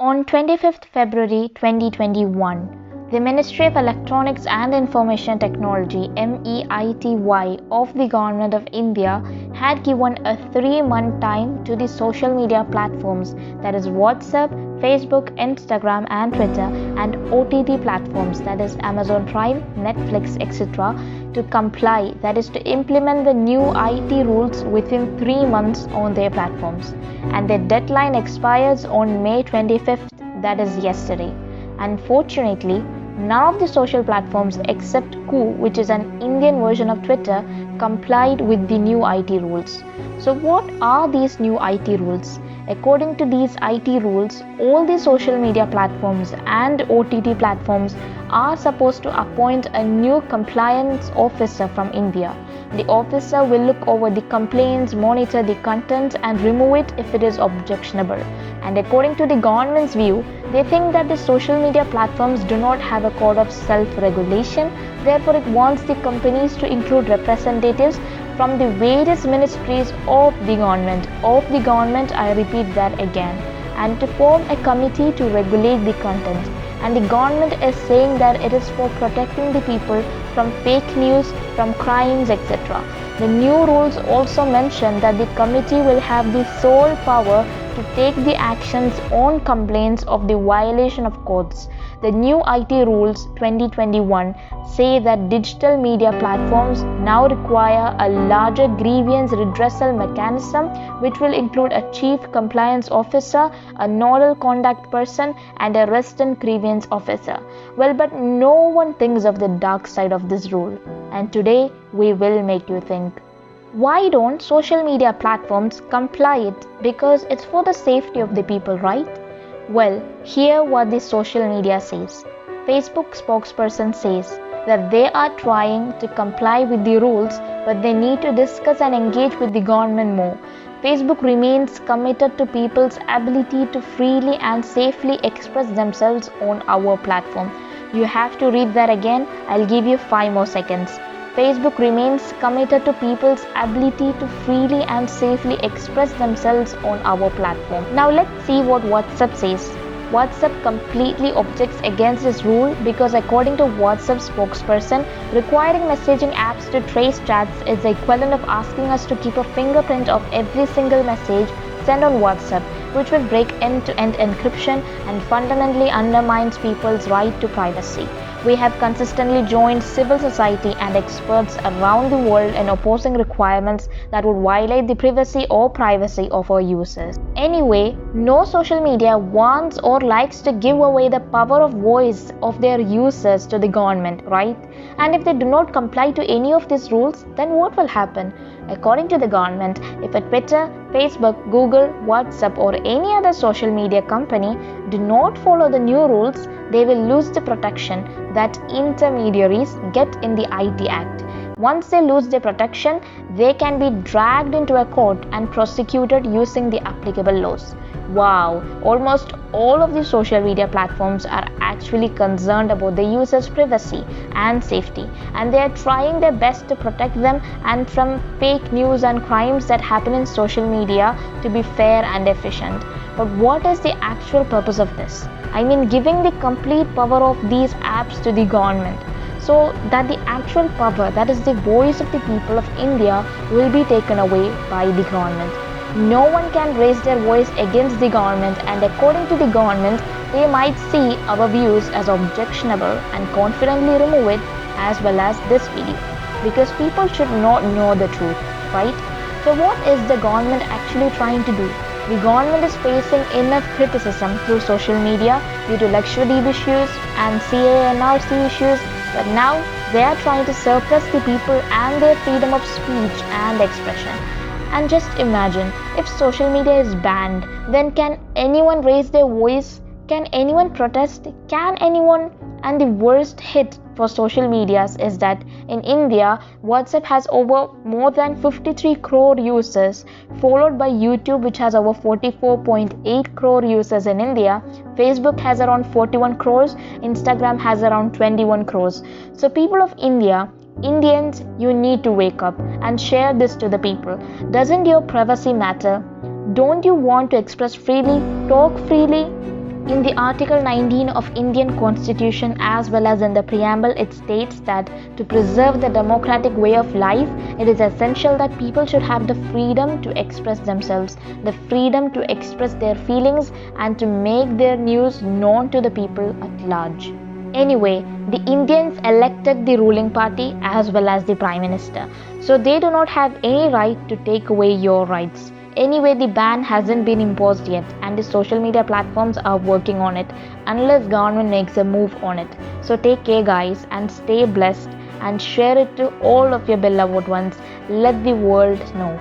On 25th February 2021, the Ministry of Electronics and Information Technology (MEITY) of the Government of India had given a 3-month time to the social media platforms, that is WhatsApp, Facebook, Instagram and Twitter, and OTT platforms, that is Amazon Prime, Netflix, etc., to comply, that is to implement the new IT rules within 3 months on their platforms. And the deadline expires on May 25th, that is yesterday. Unfortunately, none of the social platforms except Koo, which is an Indian version of Twitter, complied with the new IT rules. So what are these new IT rules? According to these IT rules, all the social media platforms and OTT platforms are supposed to appoint a new compliance officer from India. The officer will look over the complaints, monitor the content and remove it if it is objectionable. And according to the government's view, they think that the social media platforms do not have a code of self-regulation. Therefore, it wants the companies to include representatives from the various ministries of the government, I repeat that again, and to form a committee to regulate the content. And the government is saying that it is for protecting the people from fake news, from crimes, etc. The new rules also mention that the committee will have the sole power to take the actions on complaints of the violation of codes. The new IT rules 2021 say that digital media platforms now require a larger grievance redressal mechanism, which will include a chief compliance officer, a nodal contact person, and a resident grievance officer. Well, but no one thinks of the dark side of this rule, and today we will make you think. Why don't social media platforms comply it? Because it's for the safety of the people, right? Well, hear what the social media says. Facebook spokesperson says that they are trying to comply with the rules, but they need to discuss and engage with the government more. Facebook remains committed to people's ability to freely and safely express themselves on our platform. You have to read that again. I'll give you 5 more seconds. Facebook remains committed to people's ability to freely and safely express themselves on our platform. Now let's see what WhatsApp says. WhatsApp completely objects against this rule because according to WhatsApp spokesperson, requiring messaging apps to trace chats is the equivalent of asking us to keep a fingerprint of every single message sent on WhatsApp, which will break end-to-end encryption and fundamentally undermines people's right to privacy. We have consistently joined civil society and experts around the world in opposing requirements that would violate the privacy or privacy of our users. Anyway, no social media wants or likes to give away the power of voice of their users to the government, right? And if they do not comply to any of these rules, then what will happen? According to the government, if a Twitter, Facebook, Google, WhatsApp or any other social media company do not follow the new rules, they will lose the protection that intermediaries get in the IT Act. Once they lose their protection, they can be dragged into a court and prosecuted using the applicable laws. Wow, almost all of the social media platforms are actually concerned about the users' privacy and safety, and they are trying their best to protect them and from fake news and crimes that happen in social media to be fair and efficient. But what is the actual purpose of this? I mean, giving the complete power of these apps to the government, so that the actual power, that is the voice of the people of India, will be taken away by the government. No one can raise their voice against the government, and according to the government, they might see our views as objectionable and confidently remove it, as well as this video, because people should not know the truth, right? So what is the government actually trying to do? The government is facing enough criticism through social media due to Lakshadweep issues and CA&RC issues, but now they are trying to suppress the people and their freedom of speech and expression. And just imagine, if social media is banned, then can anyone raise their voice? Can anyone protest? Can anyone? And the worst hit for social medias is that in India, WhatsApp has over more than 53 crore users, followed by YouTube, which has over 44.8 crore users in India. Facebook has around 41 crores, Instagram has around 21 crores. So people of India, Indians, you need to wake up and share this to the people. Doesn't your privacy matter? Don't you want to express freely, talk freely? In the Article 19 of Indian Constitution as well as in the preamble, it states that to preserve the democratic way of life, it is essential that people should have the freedom to express themselves, the freedom to express their feelings and to make their news known to the people at large. Anyway, the Indians elected the ruling party as well as the Prime Minister, so they do not have any right to take away your rights. Anyway, the ban hasn't been imposed yet and the social media platforms are working on it unless government makes a move on it. So take care guys and stay blessed and share it to all of your beloved ones. Let the world know.